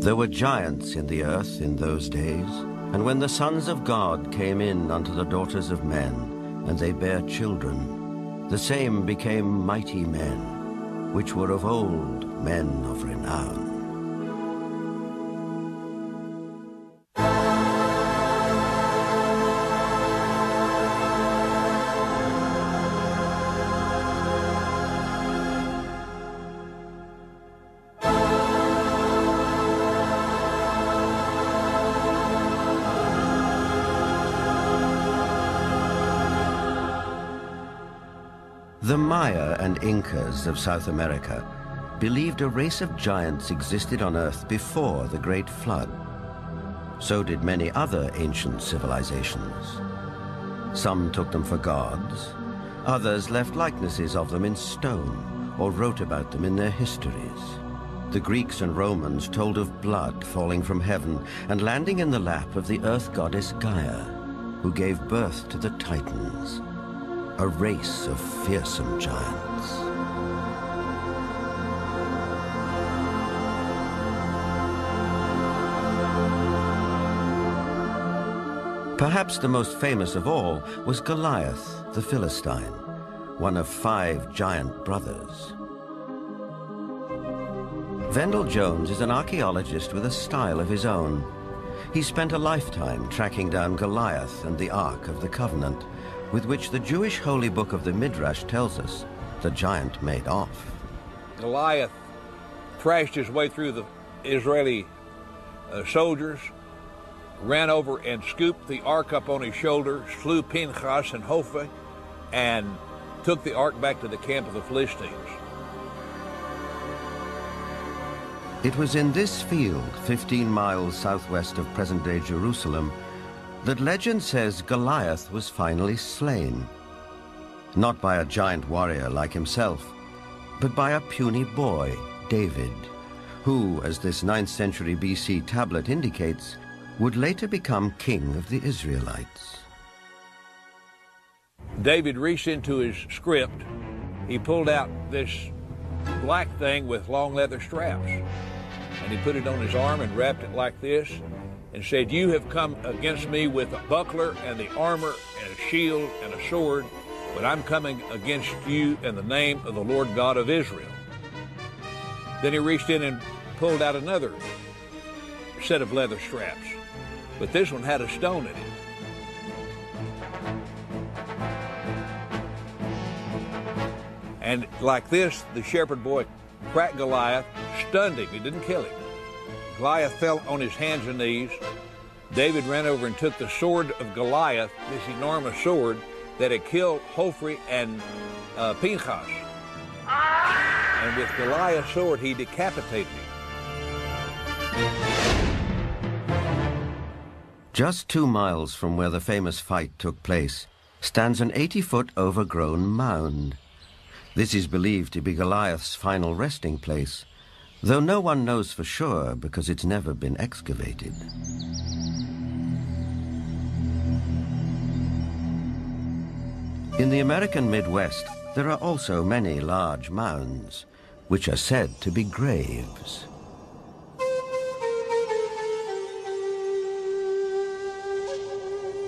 There were giants in the earth in those days, and when the sons of God came in unto the daughters of men, and they bare children, the same became mighty men, which were of old men of renown. The Maya and Incas of South America believed a race of giants existed on Earth before the Great Flood. So did many other ancient civilizations. Some took them for gods, others left likenesses of them in stone or wrote about them in their histories. The Greeks and Romans told of blood falling from heaven and landing in the lap of the earth goddess Gaia, who gave birth to the Titans, a race of fearsome giants. Perhaps the most famous of all was Goliath, the Philistine, one of 5 giant brothers. Vendell Jones is an archaeologist with a style of his own. He spent a lifetime tracking down Goliath and the Ark of the Covenant, with which the Jewish holy book of the Midrash tells us the giant made off. Goliath thrashed his way through the Israeli soldiers, ran over and scooped the ark up on his shoulder, slew Pinchas and Hophni, and took the ark back to the camp of the Philistines. It was in this field, 15 miles southwest of present-day Jerusalem, that legend says Goliath was finally slain. Not by a giant warrior like himself, but by a puny boy, David, who, as this 9th century BC tablet indicates, would later become king of the Israelites. David reached into his script. He pulled out this black thing with long leather straps, and he put it on his arm and wrapped it like this, and said, "You have come against me with a buckler and the armor and a shield and a sword, but I'm coming against you in the name of the Lord God of Israel." Then he reached in and pulled out another set of leather straps, but this one had a stone in it. And like this, the shepherd boy cracked Goliath, stunned him. He didn't kill him. Goliath fell on his hands and knees. David ran over and took the sword of Goliath, this enormous sword that had killed Hophni and Pinchas. And with Goliath's sword, he decapitated him. Just 2 miles from where the famous fight took place stands an 80-foot overgrown mound. This is believed to be Goliath's final resting place, though no one knows for sure because it's never been excavated. In the American Midwest, there are also many large mounds, which are said to be graves.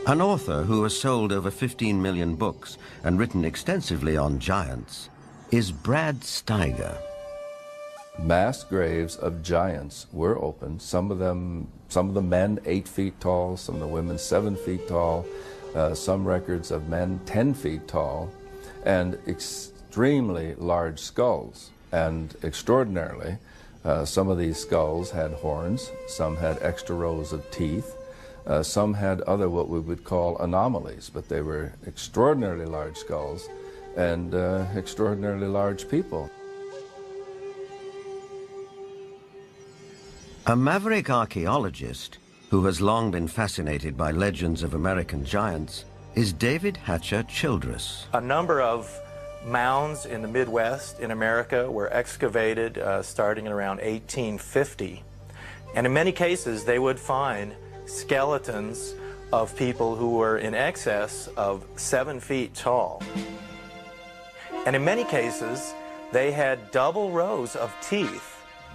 An author who has sold over 15 million books and written extensively on giants is Brad Steiger. Mass graves of giants were opened. Some of the men 8 feet tall, some of the women 7 feet tall, some records of men 10 feet tall, and extremely large skulls. And extraordinarily, some of these skulls had horns, some had extra rows of teeth, some had other what we would call anomalies, but they were extraordinarily large skulls and extraordinarily large people. A maverick archaeologist who has long been fascinated by legends of American giants is David Hatcher Childress. A number of mounds in the Midwest in America were excavated starting in around 1850. And in many cases, they would find skeletons of people who were in excess of 7 feet tall. And in many cases, they had double rows of teeth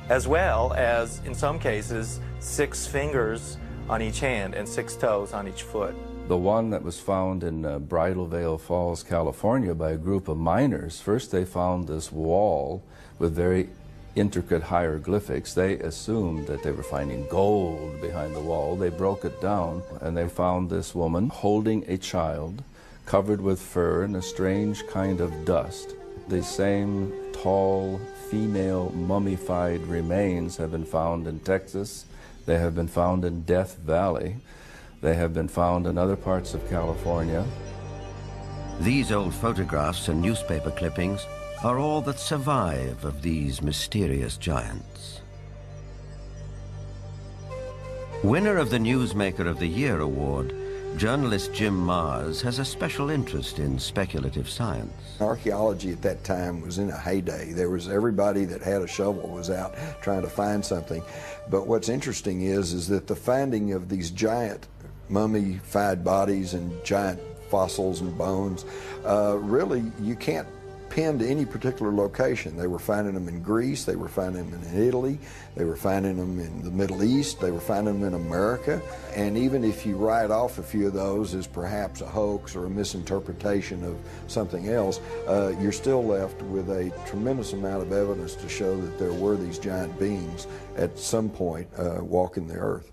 as well as, in some cases, 6 fingers on each hand and 6 toes on each foot. The one that was found in Bridal Veil Falls, California by a group of miners, first they found this wall with very intricate hieroglyphics. They assumed that they were finding gold behind the wall. They broke it down and they found this woman holding a child covered with fur and a strange kind of dust. The same tall female mummified remains have been found in Texas. They have been found in Death Valley. They have been found in other parts of California. These old photographs and newspaper clippings are all that survive of these mysterious giants. Winner of the Newsmaker of the Year award, journalist Jim Mars has a special interest in speculative science. Archaeology at that time was in a heyday. There was everybody that had a shovel was out trying to find something. But what's interesting is that the finding of these giant mummified bodies and giant fossils and bones, really you can't pin to any particular location. They were finding them in Greece, they were finding them in Italy, they were finding them in the Middle East, they were finding them in America. And even if you write off a few of those as perhaps a hoax or a misinterpretation of something else, you're still left with a tremendous amount of evidence to show that there were these giant beings at some point walking the earth.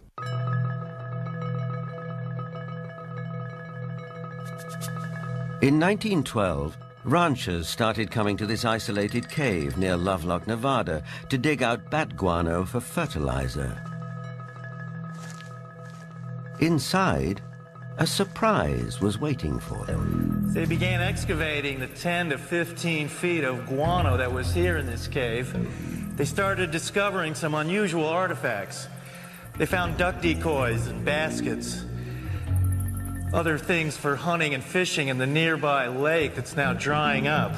In 1912, ranchers started coming to this isolated cave near Lovelock, Nevada, to dig out bat guano for fertilizer. Inside, a surprise was waiting for them. They began excavating the 10 to 15 feet of guano that was here in this cave. They started discovering some unusual artifacts. They found duck decoys and baskets, other things for hunting and fishing in the nearby lake that's now drying up.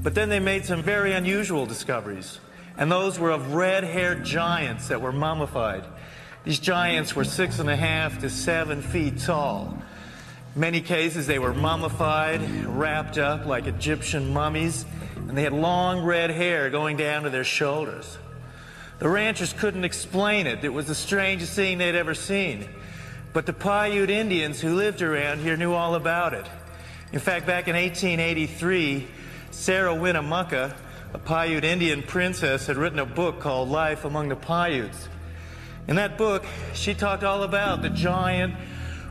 But then they made some very unusual discoveries, and those were of red-haired giants that were mummified. These giants were 6.5 to 7 feet tall. In many cases, they were mummified, wrapped up like Egyptian mummies, and they had long red hair going down to their shoulders. The ranchers couldn't explain it. It was the strangest thing they'd ever seen. But the Paiute Indians who lived around here knew all about it. In fact, back in 1883, Sarah Winnemucca, a Paiute Indian princess, had written a book called Life Among the Paiutes. In that book, she talked all about the giant,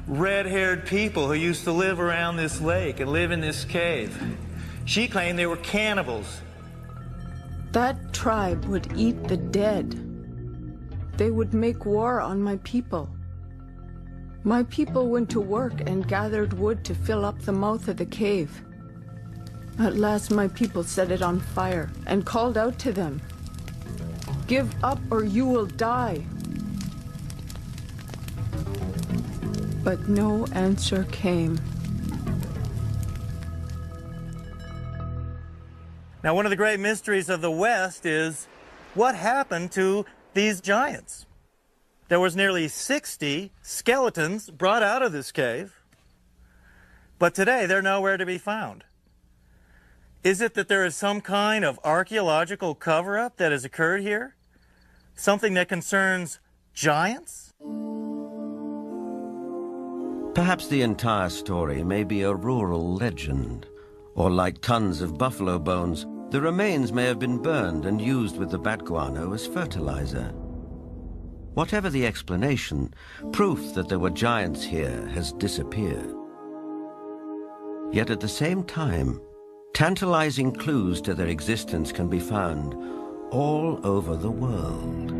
red-haired people who used to live around this lake and live in this cave. She claimed they were cannibals. That tribe would eat the dead. They would make war on my people. My people went to work and gathered wood to fill up the mouth of the cave. At last my people set it on fire and called out to them, "Give up or you will die." But no answer came. Now, one of the great mysteries of the West is what happened to these giants? There was nearly 60 skeletons brought out of this cave, but today they're nowhere to be found. Is it that there is some kind of archaeological cover-up that has occurred here? Something that concerns giants? Perhaps the entire story may be a rural legend, or like tons of buffalo bones, the remains may have been burned and used with the bat guano as fertilizer. Whatever the explanation, proof that there were giants here has disappeared. Yet at the same time, tantalizing clues to their existence can be found all over the world.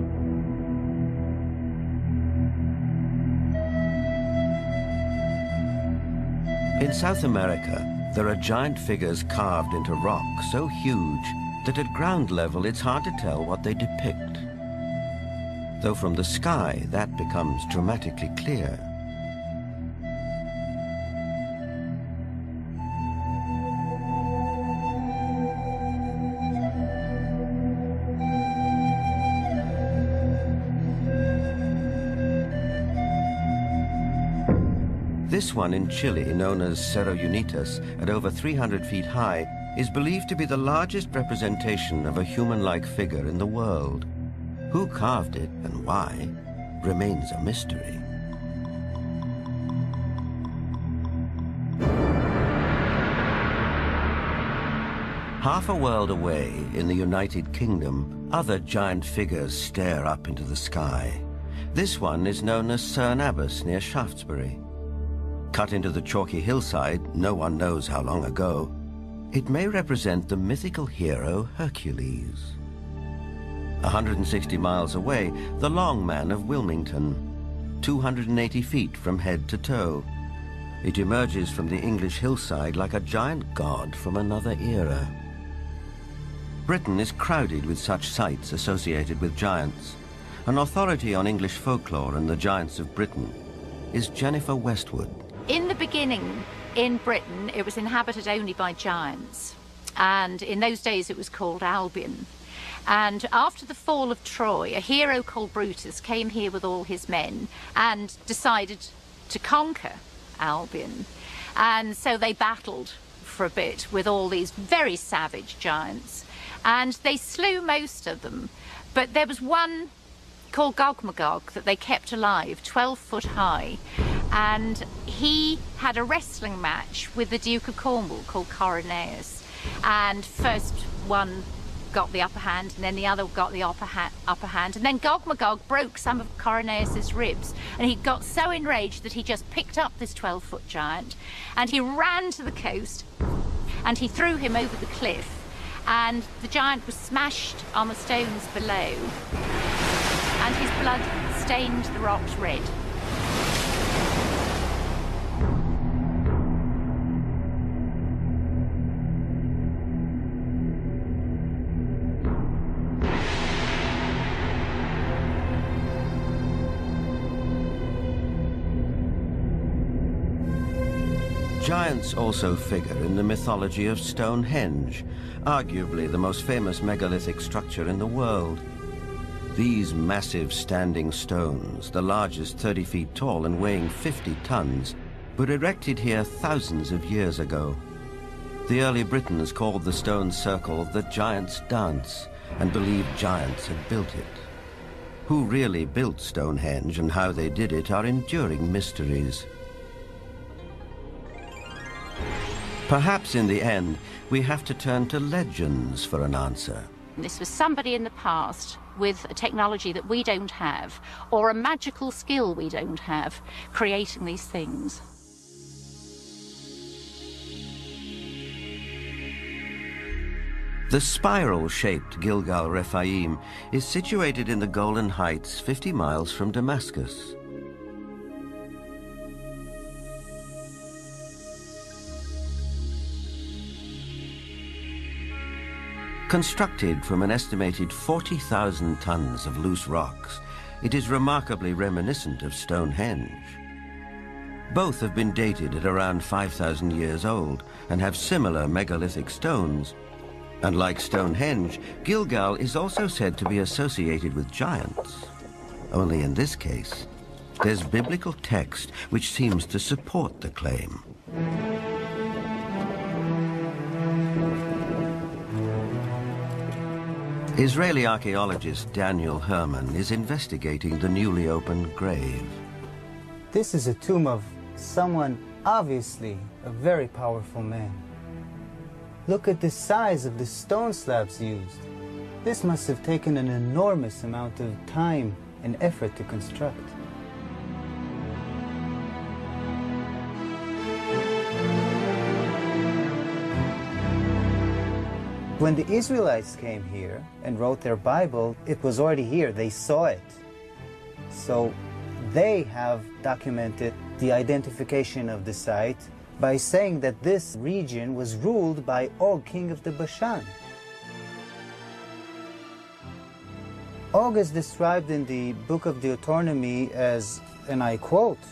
In South America, there are giant figures carved into rock so huge that at ground level it's hard to tell what they depict. Though from the sky, that becomes dramatically clear. This one in Chile, known as Cerro Unitas, at over 300 feet high, is believed to be the largest representation of a human-like figure in the world. Who carved it and why remains a mystery. Half a world away in the United Kingdom, other giant figures stare up into the sky. This one is known as Cerne Abbas near Shaftesbury. Cut into the chalky hillside, no one knows how long ago, it may represent the mythical hero Hercules. 160 miles away, the Long Man of Wilmington, 280 feet from head to toe. It emerges from the English hillside like a giant god from another era. Britain is crowded with such sites associated with giants. An authority on English folklore and the giants of Britain is Jennifer Westwood. In the beginning, in Britain, it was inhabited only by giants. And in those days, it was called Albion. And after the fall of Troy, a hero called Brutus came here with all his men and decided to conquer Albion. And so they battled for a bit with all these very savage giants. And they slew most of them. But there was one called Gog-Magog that they kept alive, 12 foot high. And he had a wrestling match with the Duke of Cornwall called Coroneus. And first one got the upper hand, and then the other got the upper hand. And then Gog-Magog broke some of Coroneus's ribs. And he got so enraged that he just picked up this 12-foot giant. And he ran to the coast, and he threw him over the cliff. And the giant was smashed on the stones below, and his blood stained the rocks red. Giants also figure in the mythology of Stonehenge, arguably the most famous megalithic structure in the world. These massive standing stones, the largest 30 feet tall and weighing 50 tons, were erected here thousands of years ago. The early Britons called the stone circle the Giant's Dance and believed giants had built it. Who really built Stonehenge and how they did it are enduring mysteries. Perhaps in the end, we have to turn to legends for an answer. This was somebody in the past with a technology that we don't have, or a magical skill we don't have, creating these things. The spiral-shaped Gilgal Rephaim is situated in the Golan Heights, 50 miles from Damascus. Constructed from an estimated 40,000 tons of loose rocks, it is remarkably reminiscent of Stonehenge. Both have been dated at around 5,000 years old and have similar megalithic stones. And like Stonehenge, Gilgal is also said to be associated with giants. Only in this case, there's biblical text which seems to support the claim. Israeli archaeologist Daniel Herman is investigating the newly opened grave. This is a tomb of someone obviously a very powerful man. Look at the size of the stone slabs used. This must have taken an enormous amount of time and effort to construct. When the Israelites came here and wrote their Bible, it was already here. They saw it. So they have documented the identification of the site by saying that this region was ruled by Og, king of the Bashan. Og is described in the book of Deuteronomy as, and I quote,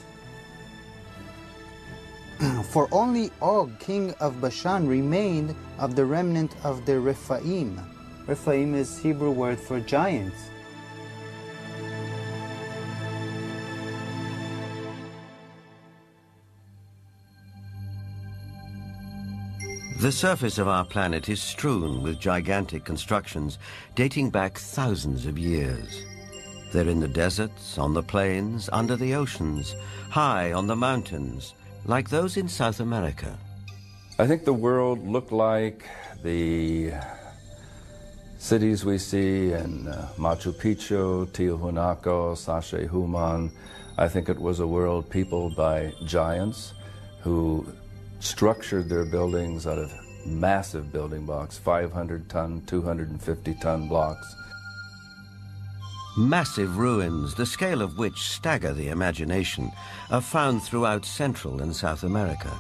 "For only Og, king of Bashan, remained of the remnant of the Rephaim." Rephaim is Hebrew word for giants. The surface of our planet is strewn with gigantic constructions dating back thousands of years. They're in the deserts, on the plains, under the oceans, high on the mountains, like those in South America. I think the world looked like the cities we see in Machu Picchu, Tiahuanaco, Sacsayhuaman. I think it was a world peopled by giants who structured their buildings out of massive building blocks, 500-ton, 250-ton blocks. Massive ruins, the scale of which stagger the imagination, are found throughout Central and South America.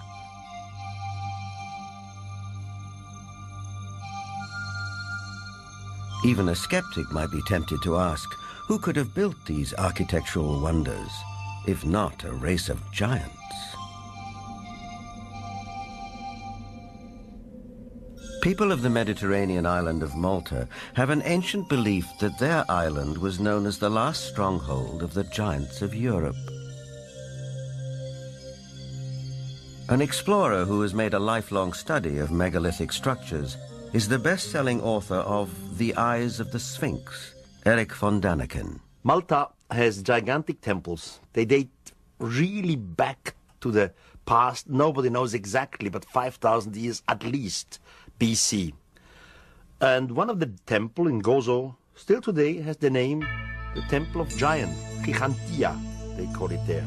Even a skeptic might be tempted to ask, who could have built these architectural wonders, if not a race of giants? People of the Mediterranean island of Malta have an ancient belief that their island was known as the last stronghold of the giants of Europe. An explorer who has made a lifelong study of megalithic structures is the best-selling author of The Eyes of the Sphinx, Eric von Daniken. Malta has gigantic temples. They date really back to the past. Nobody knows exactly, but 5,000 years at least BC. And one of the temple in Gozo still today has the name the Temple of Giant, Gigantia, they call it there.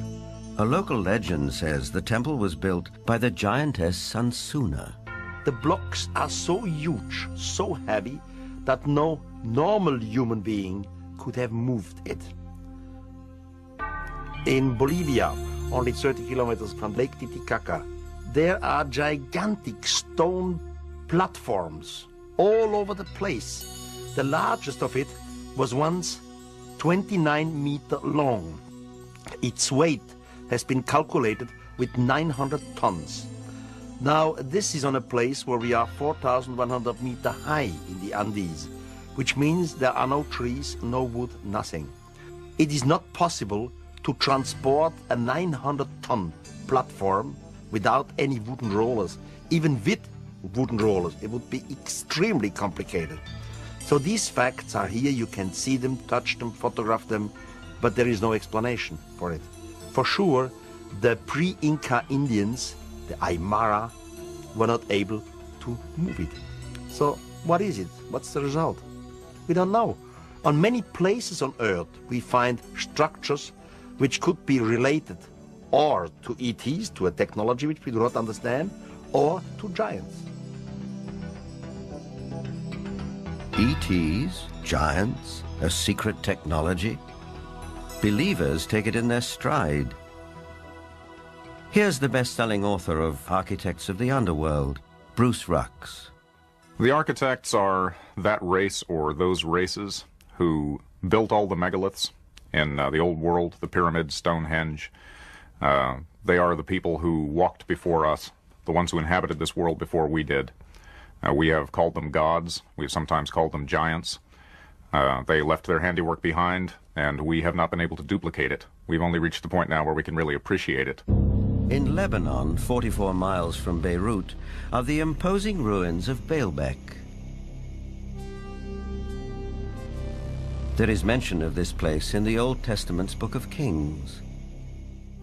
A local legend says the temple was built by the giantess Sansuna. The blocks are so huge, so heavy, that no normal human being could have moved it. In Bolivia, only 30 kilometers from Lake Titicaca, there are gigantic stone platforms all over the place. The largest of it was once 29 meters long. Its weight has been calculated with 900 tons. Now, this is on a place where we are 4,100 meters high in the Andes, which means there are no trees, no wood, nothing. It is not possible to transport a 900-ton platform without any wooden rollers. Even with wooden rollers, it would be extremely complicated. So these facts are here. You can see them, touch them, photograph them, but there is no explanation for it. For sure, the pre-Inca Indians, the Aymara, were not able to move it. So what is it? What's the result? We don't know. On many places on Earth, we find structures which could be related or to ETs, to a technology which we do not understand, or to giants. ETs, giants, a secret technology? Believers take it in their stride. Here's the best-selling author of Architects of the Underworld, Bruce Rux. The architects are that race or those races who built all the megaliths in the old world, the pyramids, Stonehenge. They are the people who walked before us, the ones who inhabited this world before we did. We have called them gods. We've sometimes called them giants. They left their handiwork behind, and we have not been able to duplicate it. We've only reached the point now where we can really appreciate it. In Lebanon, 44 miles from Beirut, are the imposing ruins of Baalbek. There is mention of this place in the Old Testament's Book of Kings.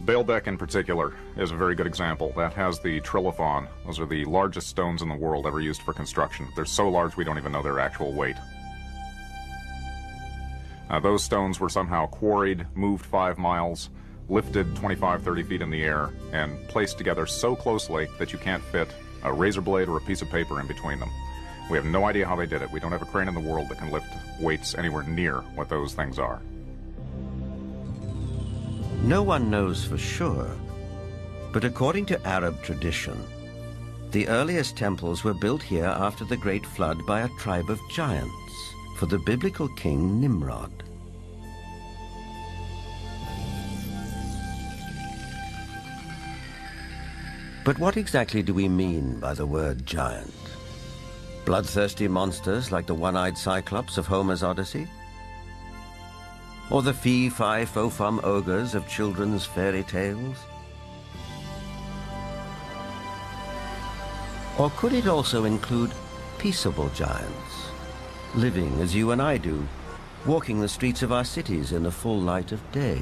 Baalbek in particular is a very good example. That has the trilithon. Those are the largest stones in the world ever used for construction. They're so large we don't even know their actual weight. Those stones were somehow quarried, moved 5 miles, lifted 25, 30 feet in the air, and placed together so closely that you can't fit a razor blade or a piece of paper in between them. We have no idea how they did it. We don't have a crane in the world that can lift weights anywhere near what those things are. No one knows for sure, but according to Arab tradition, the earliest temples were built here after the Great Flood by a tribe of giants for the biblical king Nimrod. But what exactly do we mean by the word giant? Bloodthirsty monsters like the one-eyed Cyclops of Homer's Odyssey? Or the fee-fi-fo-fum ogres of children's fairy tales? Or could it also include peaceable giants, living as you and I do, walking the streets of our cities in the full light of day?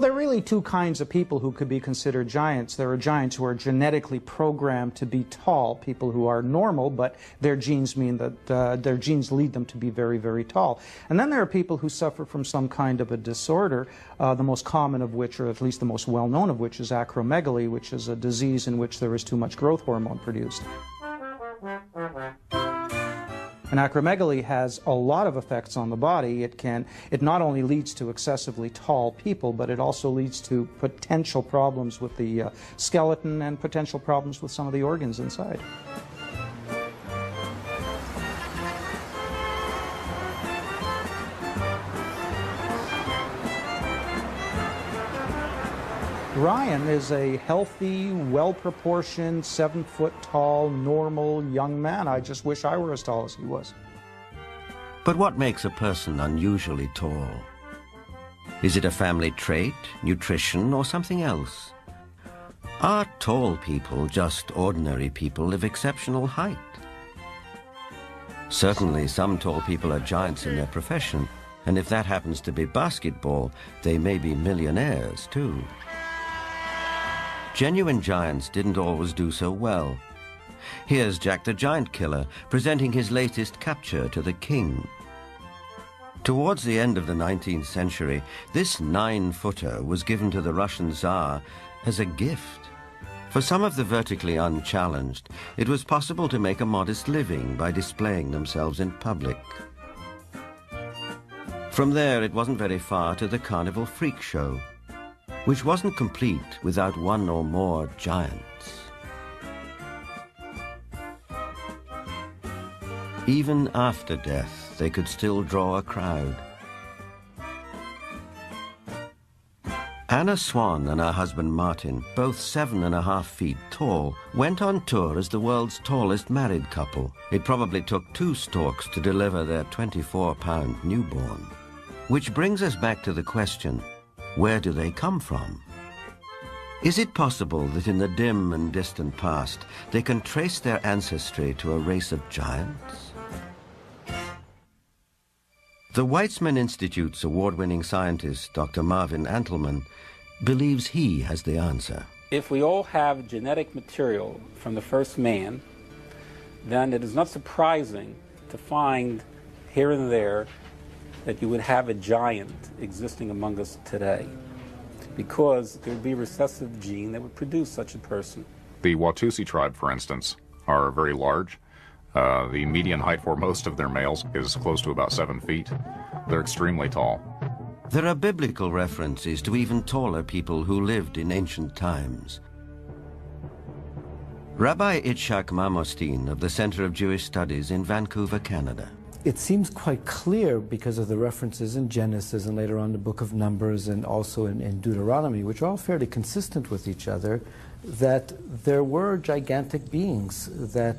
There are really two kinds of people who could be considered giants. There are giants who are genetically programmed to be tall, people who are normal, but their genes mean that their genes lead them to be very, very tall. And then there are people who suffer from some kind of a disorder, the most common of which, or at least the most well-known of which, is acromegaly, which is a disease in which there is too much growth hormone produced. And acromegaly has a lot of effects on the body. It not only leads to excessively tall people, but it also leads to potential problems with the skeleton and potential problems with some of the organs inside. Ryan is a healthy, well-proportioned, 7-foot-tall, normal young man. I just wish I were as tall as he was. But what makes a person unusually tall? Is it a family trait, nutrition, or something else? Are tall people just ordinary people of exceptional height? Certainly some tall people are giants in their profession, and if that happens to be basketball, they may be millionaires too. Genuine giants didn't always do so well. Here's Jack the Giant Killer presenting his latest capture to the king. Towards the end of the 19th century, this 9-footer was given to the Russian Tsar as a gift. For some of the vertically unchallenged, it was possible to make a modest living by displaying themselves in public. From there, it wasn't very far to the Carnival Freak Show, which wasn't complete without one or more giants. Even after death, they could still draw a crowd. Anna Swan and her husband Martin, both 7.5 feet tall, went on tour as the world's tallest married couple. It probably took 2 storks to deliver their 24-pound newborn. Which brings us back to the question, where do they come from? Is it possible that in the dim and distant past, they can trace their ancestry to a race of giants? The Weizmann Institute's award-winning scientist, Dr. Marvin Antelman, believes he has the answer. If we all have genetic material from the first man, then it is not surprising to find here and there that you would have a giant existing among us today, because there would be a recessive gene that would produce such a person. The Watusi tribe, for instance, are very large. The median height for most of their males is close to about 7 feet. They're extremely tall. There are biblical references to even taller people who lived in ancient times. Rabbi Itzhak Marmostin of the Center of Jewish Studies in Vancouver, Canada. It seems quite clear because of the references in Genesis and later on the book of Numbers and also in Deuteronomy, which are all fairly consistent with each other, that there were gigantic beings that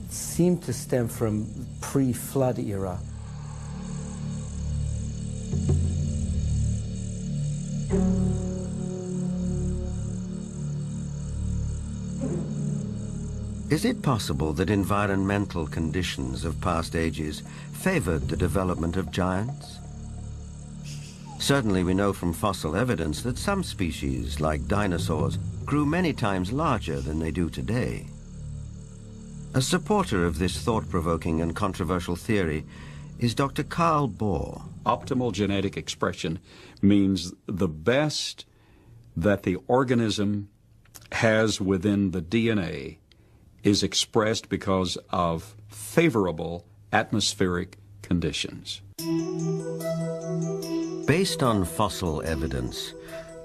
seem to stem from pre-flood era. Is it possible that environmental conditions of past ages favored the development of giants? Certainly we know from fossil evidence that some species, like dinosaurs, grew many times larger than they do today. A supporter of this thought-provoking and controversial theory is Dr. Carl Bohr. Optimal genetic expression means the best that the organism has within the DNA is expressed because of favorable atmospheric conditions. Based on fossil evidence,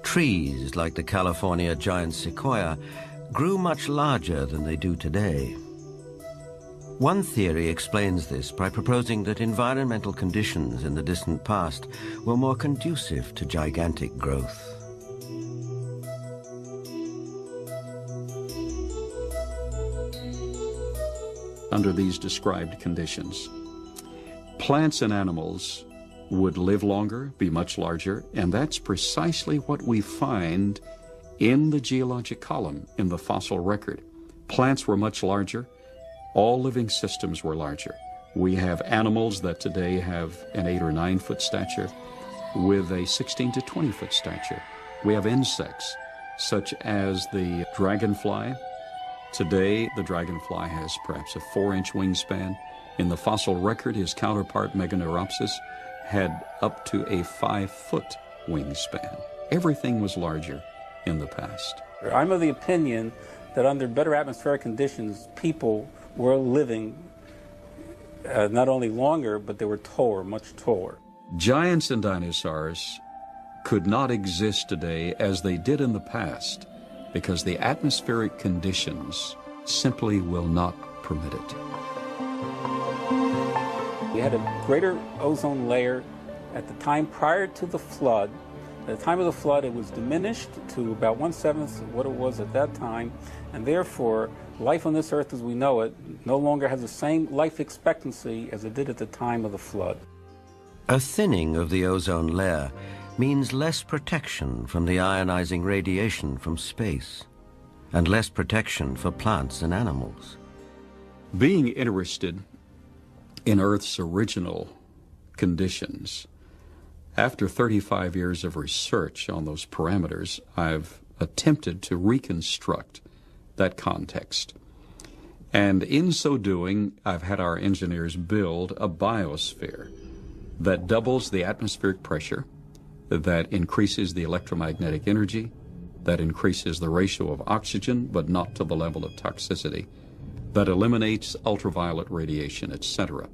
trees like the California giant sequoia grew much larger than they do today. One theory explains this by proposing that environmental conditions in the distant past were more conducive to gigantic growth. Under these described conditions, plants and animals would live longer, be much larger, and that's precisely what we find in the geologic column in the fossil record. Plants were much larger. All living systems were larger. We have animals that today have an 8 or 9 foot stature with a 16 to 20 foot stature. We have insects such as the dragonfly. Today, the dragonfly has perhaps a 4-inch wingspan. In the fossil record, his counterpart, Meganeuropsis, had up to a 5-foot wingspan. Everything was larger in the past. I'm of the opinion that under better atmospheric conditions, people were living not only longer, but they were taller, much taller. Giants and dinosaurs could not exist today as they did in the past because the atmospheric conditions simply will not permit it. We had a greater ozone layer at the time prior to the flood. At the time of the flood, it was diminished to about 1/7 of what it was at that time, and therefore, life on this earth as we know it no longer has the same life expectancy as it did at the time of the flood. A thinning of the ozone layer means less protection from the ionizing radiation from space, and less protection for plants and animals. Being interested in Earth's original conditions, after 35 years of research on those parameters, I've attempted to reconstruct that context. And in so doing, I've had our engineers build a biosphere that doubles the atmospheric pressure, that increases the electromagnetic energy, that increases the ratio of oxygen, but not to the level of toxicity, that eliminates ultraviolet radiation, etc.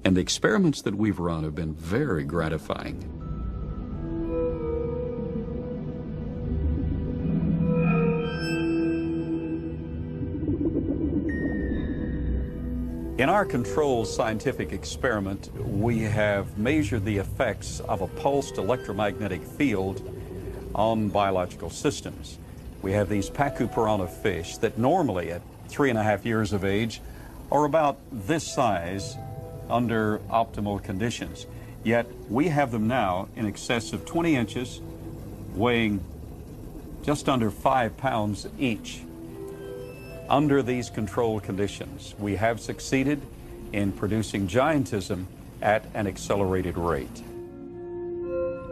And the experiments that we've run have been very gratifying. In our controlled scientific experiment, we have measured the effects of a pulsed electromagnetic field on biological systems. We have these Pacu piranha fish that normally at 3.5 years of age are about this size under optimal conditions. Yet we have them now in excess of 20 inches, weighing just under 5 pounds each. Under these controlled conditions, we have succeeded in producing giantism at an accelerated rate.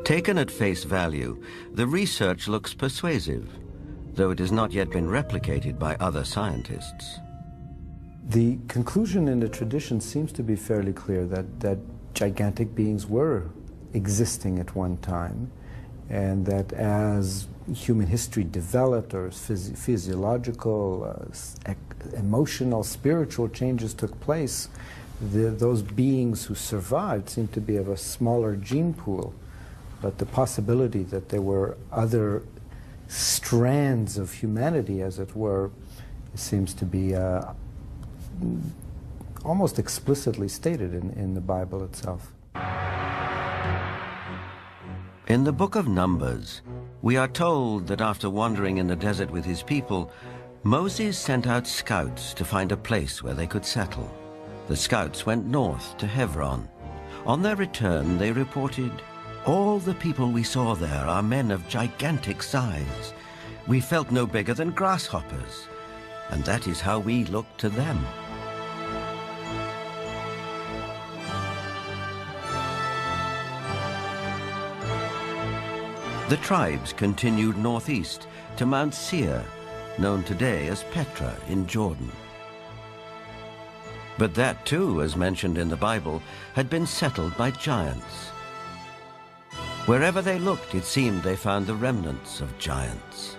Taken at face value, the research looks persuasive, though it has not yet been replicated by other scientists. The conclusion in the tradition seems to be fairly clear that gigantic beings were existing at one time, and that as human history developed, or physiological, emotional, spiritual changes took place, those beings who survived seemed to be of a smaller gene pool. But the possibility that there were other strands of humanity, as it were, seems to be almost explicitly stated in the Bible itself. In the book of Numbers, we are told that after wandering in the desert with his people, Moses sent out scouts to find a place where they could settle. The scouts went north to Hebron. On their return, they reported, "All the people we saw there are men of gigantic size. We felt no bigger than grasshoppers, and that is how we looked to them." The tribes continued northeast to Mount Seir, known today as Petra in Jordan. But that too, as mentioned in the Bible, had been settled by giants. Wherever they looked, it seemed they found the remnants of giants.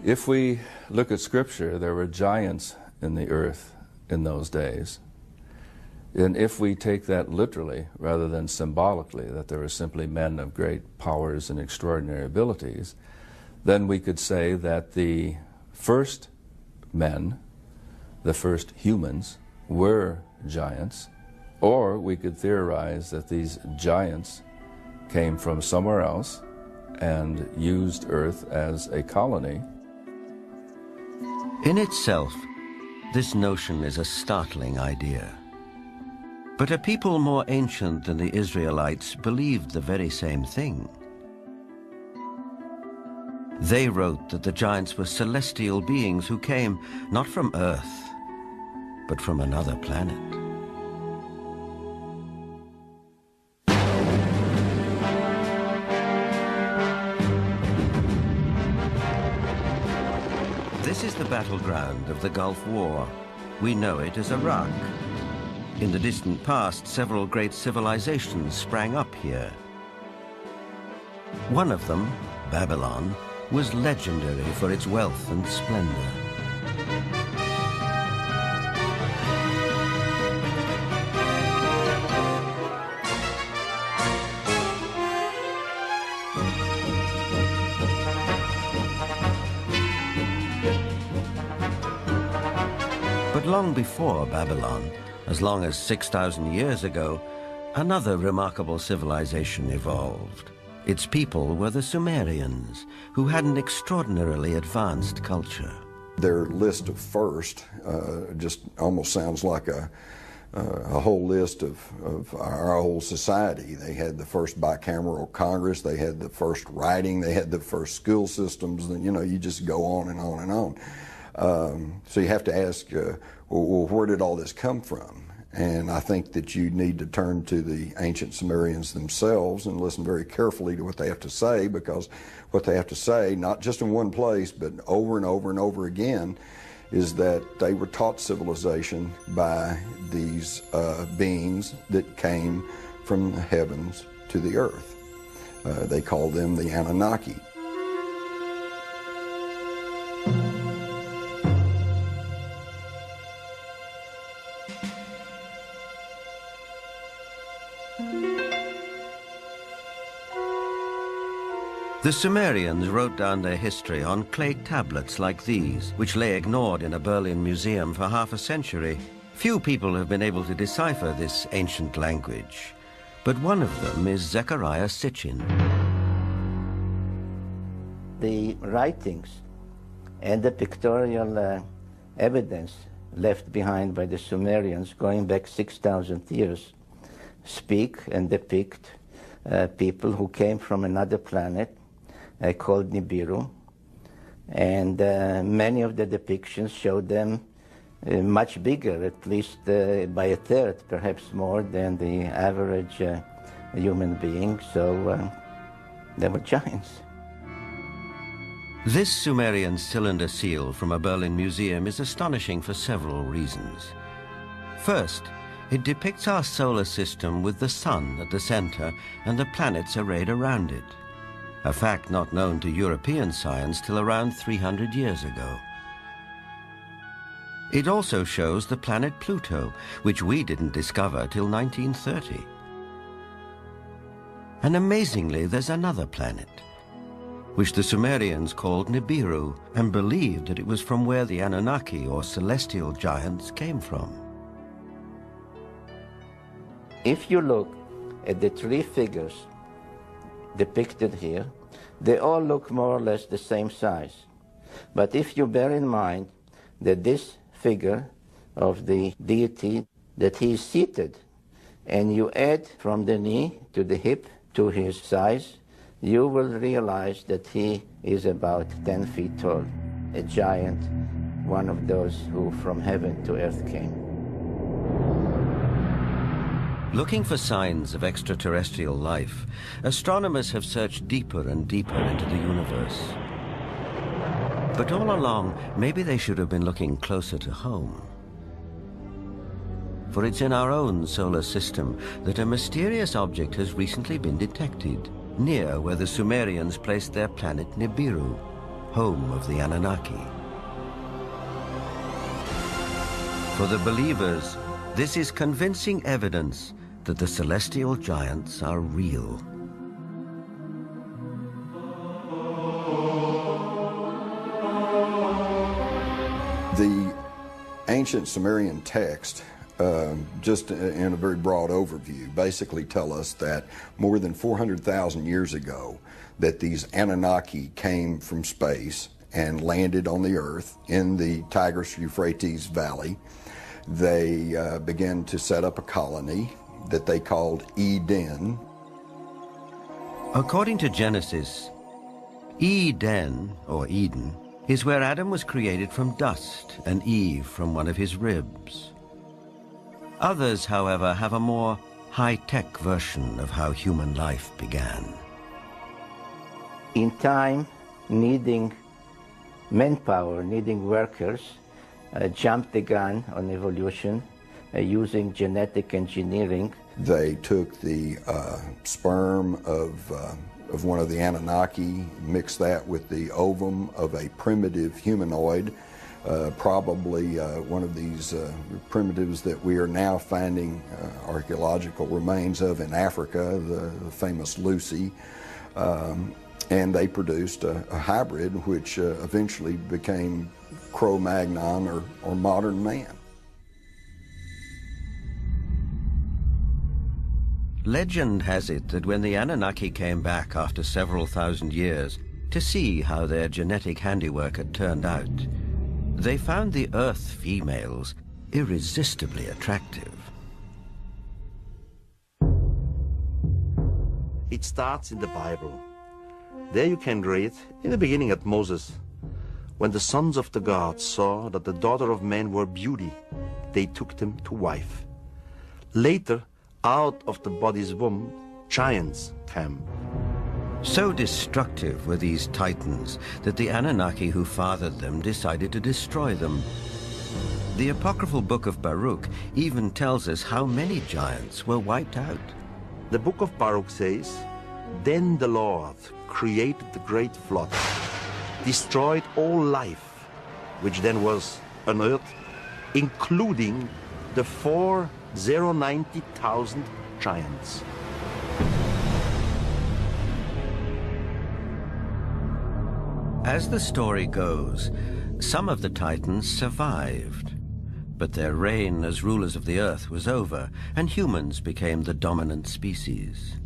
If we look at Scripture, there were giants in the earth in those days. And if we take that literally rather than symbolically, that there were simply men of great powers and extraordinary abilities, then we could say that the first men, the first humans, were giants, or we could theorize that these giants came from somewhere else and used Earth as a colony. In itself, This notion is a startling idea. But a people more ancient than the Israelites believed the very same thing. They wrote that the giants were celestial beings who came not from Earth, but from another planet. This is the battleground of the Gulf War. We know it as Iraq. In the distant past, several great civilizations sprang up here. One of them, Babylon, was legendary for its wealth and splendor. But long before Babylon, as long as 6,000 years ago, another remarkable civilization evolved. Its people were the Sumerians, who had an extraordinarily advanced culture. Their list of first just almost sounds like a whole list of our whole society. They had the first bicameral Congress, they had the first writing, they had the first school systems, and you know, you just go on and on and on. So you have to ask, well, where did all this come from? And I think that you need to turn to the ancient Sumerians themselves and listen very carefully to what they have to say, because what they have to say, not just in one place, but over and over and over again, is that they were taught civilization by these beings that came from the heavens to the earth. They called them the Anunnaki. The Sumerians wrote down their history on clay tablets like these, which lay ignored in a Berlin museum for half a century. Few people have been able to decipher this ancient language, but one of them is Zechariah Sitchin. The writings and the pictorial evidence left behind by the Sumerians going back 6,000 years speak and depict people who came from another planet called Nibiru, and many of the depictions show them much bigger, at least by a third, perhaps more than the average human being, so they were giants. This Sumerian cylinder seal from a Berlin museum is astonishing for several reasons. First, it depicts our solar system with the sun at the center and the planets arrayed around it, a fact not known to European science till around 300 years ago. It also shows the planet Pluto, which we didn't discover till 1930. And amazingly, there's another planet, which the Sumerians called Nibiru, and believed that it was from where the Anunnaki, or celestial giants, came from. If you look at the three figures depicted here, they all look more or less the same size. But if you bear in mind that this figure of the deity, that he is seated, and you add from the knee to the hip to his size, you will realize that he is about 10 feet tall, a giant, one of those who from heaven to earth came. Looking for signs of extraterrestrial life, astronomers have searched deeper and deeper into the universe. But all along, maybe they should have been looking closer to home. For it's in our own solar system that a mysterious object has recently been detected, near where the Sumerians placed their planet Nibiru, home of the Anunnaki. For the believers, this is convincing evidence that the celestial giants are real. The ancient Sumerian text, just in a very broad overview, basically tell us that more than 400,000 years ago, that these Anunnaki came from space and landed on the earth in the Tigris-Euphrates Valley. They began to set up a colony that they called Eden. According to Genesis, Eden, or Eden, is where Adam was created from dust and Eve from one of his ribs. Others, however, have a more high-tech version of how human life began. In time, needing manpower, needing workers, jumped the gun on evolution using genetic engineering. They took the sperm of one of the Anunnaki, mixed that with the ovum of a primitive humanoid, probably one of these primitives that we are now finding archaeological remains of in Africa, the famous Lucy. And they produced a hybrid which eventually became Cro-Magnon or modern man. Legend has it that when the Anunnaki came back after several thousand years to see how their genetic handiwork had turned out, they found the Earth females irresistibly attractive. It starts in the Bible. There you can read, in the beginning at Moses, when the sons of the gods saw that the daughter of man were beauty, they took them to wife. Later, out of the body's womb, giants came. So destructive were these titans that the Anunnaki who fathered them decided to destroy them. The apocryphal book of Baruch even tells us how many giants were wiped out. The book of Baruch says, "Then the Lord created the great flood, destroyed all life, which then was on earth, including the 490,000 giants." As the story goes, some of the titans survived, but their reign as rulers of the earth was over, and humans became the dominant species.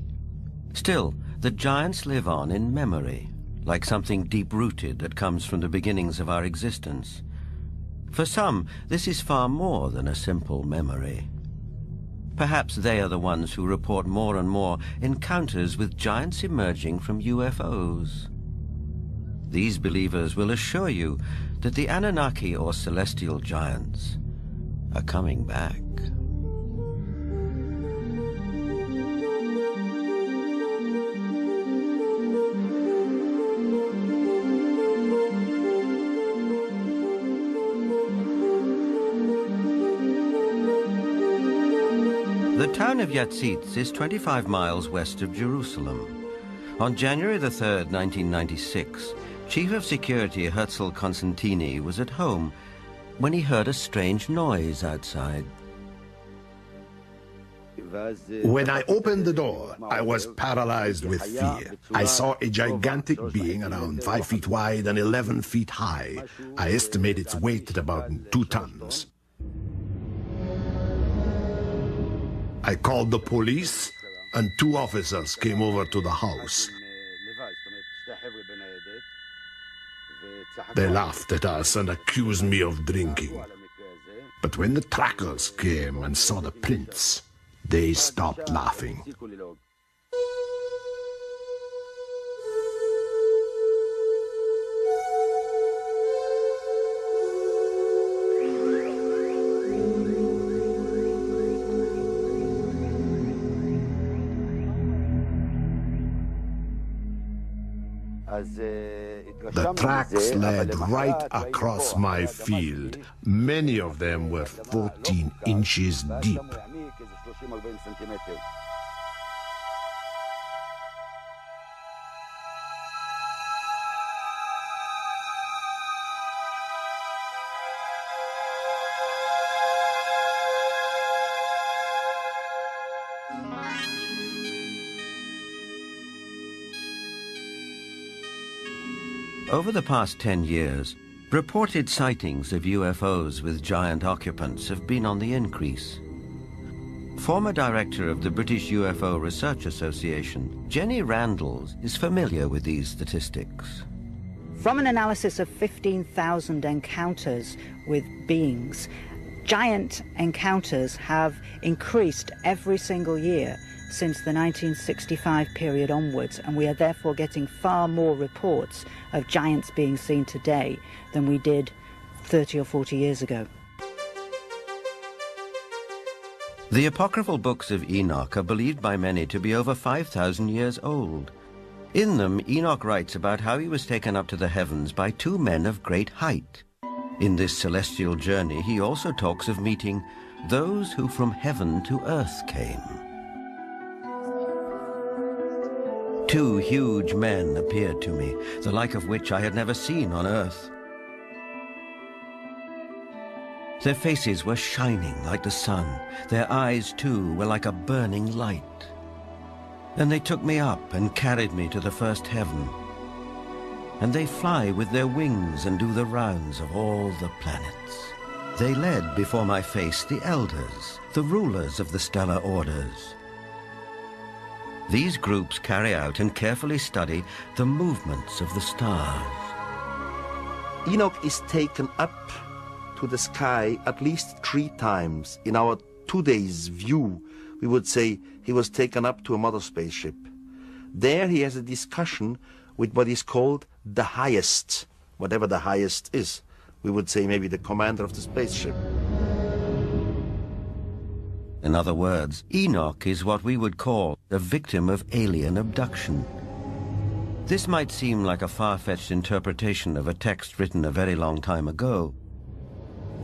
Still, the giants live on in memory, like something deep-rooted that comes from the beginnings of our existence. For some, this is far more than a simple memory. Perhaps they are the ones who report more and more encounters with giants emerging from UFOs. These believers will assure you that the Anunnaki or celestial giants are coming back. The town of Yatzitz is 25 miles west of Jerusalem. On January the 3rd, 1996, Chief of Security Herzl Constantini was at home when he heard a strange noise outside. When I opened the door, I was paralyzed with fear. I saw a gigantic being around 5 feet wide and 11 feet high. I estimate its weight at about 2 tons. I called the police, and 2 officers came over to the house. They laughed at us and accused me of drinking. But when the trackers came and saw the prints, they stopped laughing. The tracks led right across my field. Many of them were 14 inches deep. Over the past 10 years, reported sightings of UFOs with giant occupants have been on the increase. Former director of the British UFO Research Association, Jenny Randles, is familiar with these statistics. From an analysis of 15,000 encounters with beings, giant encounters have increased every single year since the 1965 period onwards, and we are therefore getting far more reports of giants being seen today than we did 30 or 40 years ago. The apocryphal books of Enoch are believed by many to be over 5,000 years old. In them, Enoch writes about how he was taken up to the heavens by two men of great height. In this celestial journey, he also talks of meeting those who from heaven to earth came. Two huge men appeared to me, the like of which I had never seen on earth. Their faces were shining like the sun. Their eyes, too, were like a burning light. Then they took me up and carried me to the first heaven. And they fly with their wings and do the rounds of all the planets. They led before my face the elders, the rulers of the stellar orders. These groups carry out and carefully study the movements of the stars. Enoch is taken up to the sky at least 3 times. In our today's view, we would say he was taken up to a mother spaceship. There he has a discussion with what is called the highest, whatever the highest is. We would say maybe the commander of the spaceship. In other words, Enoch is what we would call a victim of alien abduction. This might seem like a far-fetched interpretation of a text written a very long time ago.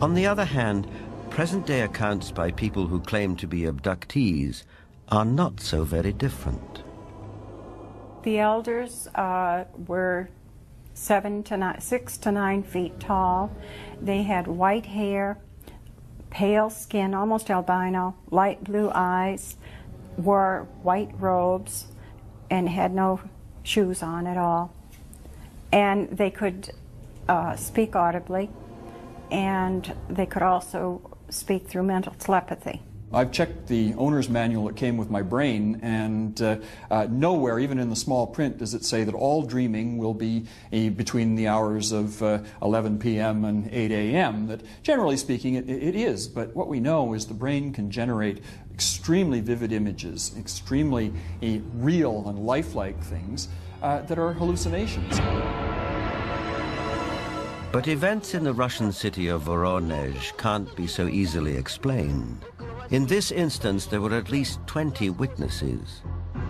On the other hand, present-day accounts by people who claim to be abductees are not so very different. The elders were 6 to 9 feet tall. They had white hair, pale skin, almost albino, light blue eyes, wore white robes, and had no shoes on at all. And they could speak audibly, and they could also speak through mental telepathy. I've checked the owner's manual that came with my brain, and nowhere, even in the small print, does it say that all dreaming will be between the hours of 11 p.m. and 8 a.m. That, generally speaking, it is. But what we know is the brain can generate extremely vivid images, extremely real and lifelike things that are hallucinations. But events in the Russian city of Voronezh can't be so easily explained. In this instance, there were at least 20 witnesses.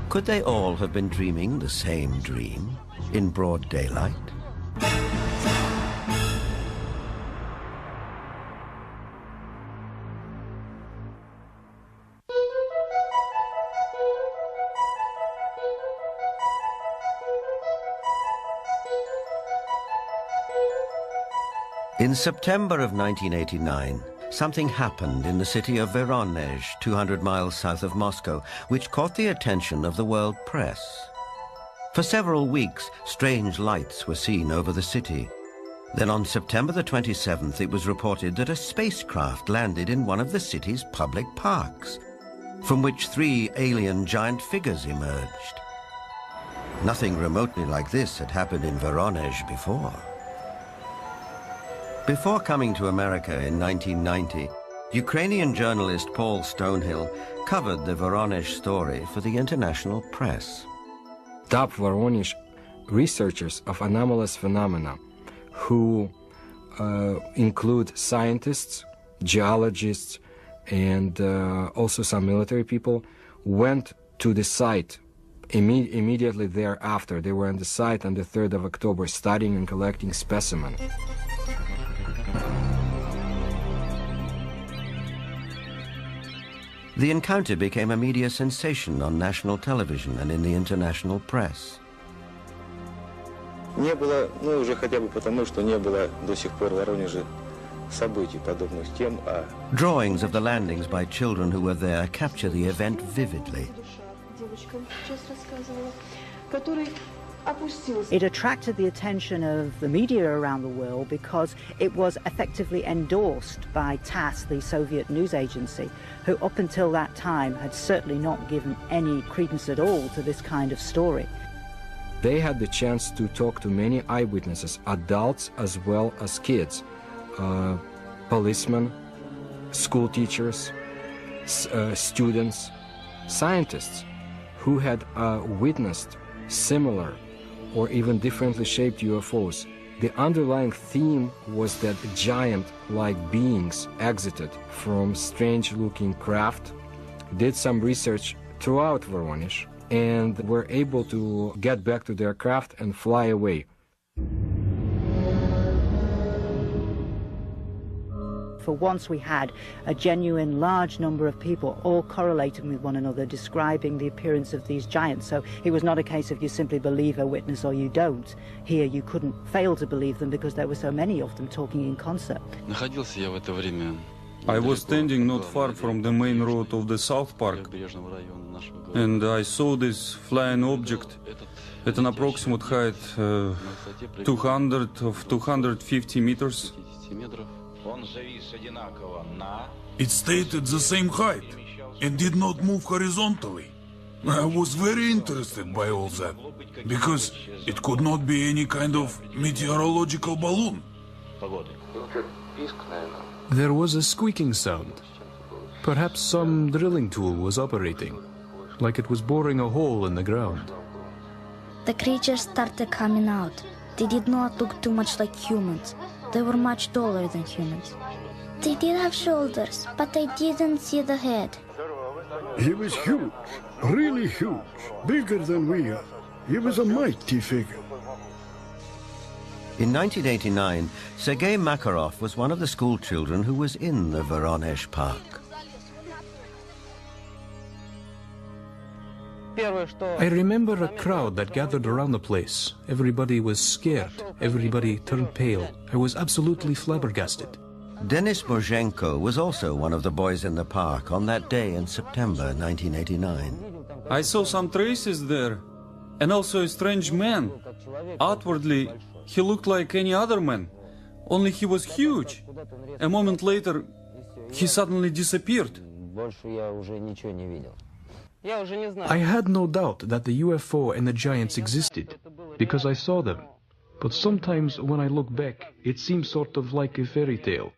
Could they all have been dreaming the same dream in broad daylight? In September of 1989, something happened in the city of Voronezh, 200 miles south of Moscow, which caught the attention of the world press. For several weeks, strange lights were seen over the city. Then on September the 27th, it was reported that a spacecraft landed in one of the city's public parks, from which 3 alien giant figures emerged. Nothing remotely like this had happened in Voronezh before. Before coming to America in 1990, Ukrainian journalist Paul Stonehill covered the Voronezh story for the international press. Top Voronezh researchers of anomalous phenomena who include scientists, geologists, and also some military people went to the site immediately thereafter. They were on the site on the 3rd of October studying and collecting specimens. The encounter became a media sensation on national television and in the international press. Не было, ну уже хотя бы потому, что не было до сих пор в Воронеже событий подобных тем, а... Drawings of the landings by children who were there capture the event vividly. It attracted the attention of the media around the world because it was effectively endorsed by TASS, the Soviet news agency, who up until that time had certainly not given any credence at all to this kind of story. They had the chance to talk to many eyewitnesses, adults as well as kids, policemen, school teachers, students, scientists who had witnessed similar or even differently shaped UFOs. The underlying theme was that giant-like beings exited from strange-looking craft, did some research throughout Voronezh, and were able to get back to their craft and fly away. For once we had a genuine large number of people all correlating with one another, describing the appearance of these giants. So it was not a case of you simply believe a witness or you don't. Here you couldn't fail to believe them because there were so many of them talking in concert. I was standing not far from the main road of the South Park, and I saw this flying object at an approximate height 250 meters. It stayed at the same height and did not move horizontally. I was very interested by all that, because it could not be any kind of meteorological balloon. There was a squeaking sound. Perhaps some drilling tool was operating, like it was boring a hole in the ground. The creatures started coming out. They did not look too much like humans. They were much taller than humans. They did have shoulders, but I didn't see the head. He was huge, really huge, bigger than we are. He was a mighty figure. In 1989, Sergei Makarov was one of the school children who was in the Voronezh Park. I remember a crowd that gathered around the place. Everybody was scared. Everybody turned pale. I was absolutely flabbergasted. Denis Mozhenko was also one of the boys in the park on that day in September 1989. I saw some traces there, and also a strange man. Outwardly, he looked like any other man, only he was huge. A moment later, he suddenly disappeared. I had no doubt that the UFO and the giants existed, because I saw them. But sometimes when I look back, it seems sort of like a fairy tale.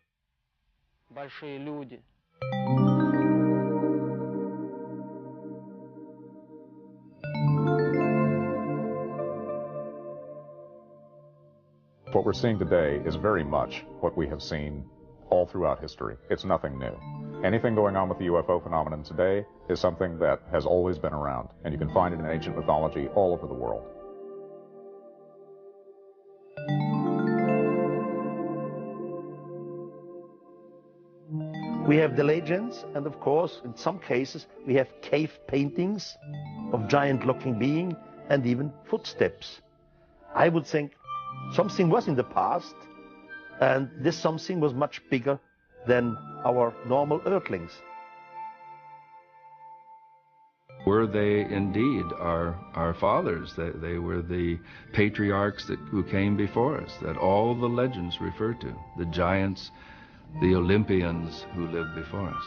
What we're seeing today is very much what we have seen all throughout history. It's nothing new. Anything going on with the UFO phenomenon today is something that has always been around, and you can find it in ancient mythology all over the world. We have the legends, and of course, in some cases, we have cave paintings of giant-looking beings and even footsteps. I would think something was in the past, and this something was much bigger than our normal earthlings. Were they indeed our fathers? They were the patriarchs who came before us, that all the legends refer to, the giants, the Olympians who lived before us.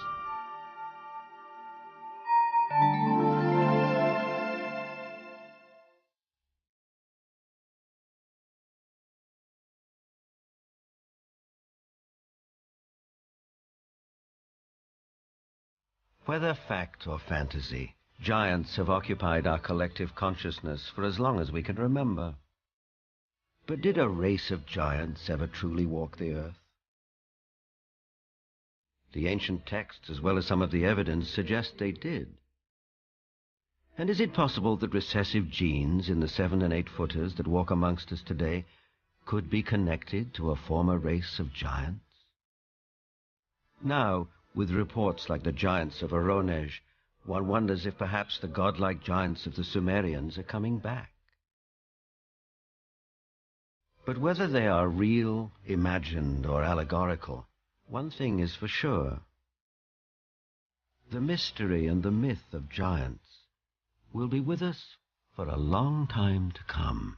Whether fact or fantasy, giants have occupied our collective consciousness for as long as we can remember. But did a race of giants ever truly walk the earth? The ancient texts, as well as some of the evidence, suggest they did. And is it possible that recessive genes in the 7- and 8-footers that walk amongst us today could be connected to a former race of giants? Now, with reports like the giants of Voronezh, one wonders if perhaps the godlike giants of the Sumerians are coming back. But whether they are real, imagined, or allegorical, one thing is for sure. The mystery and the myth of giants will be with us for a long time to come.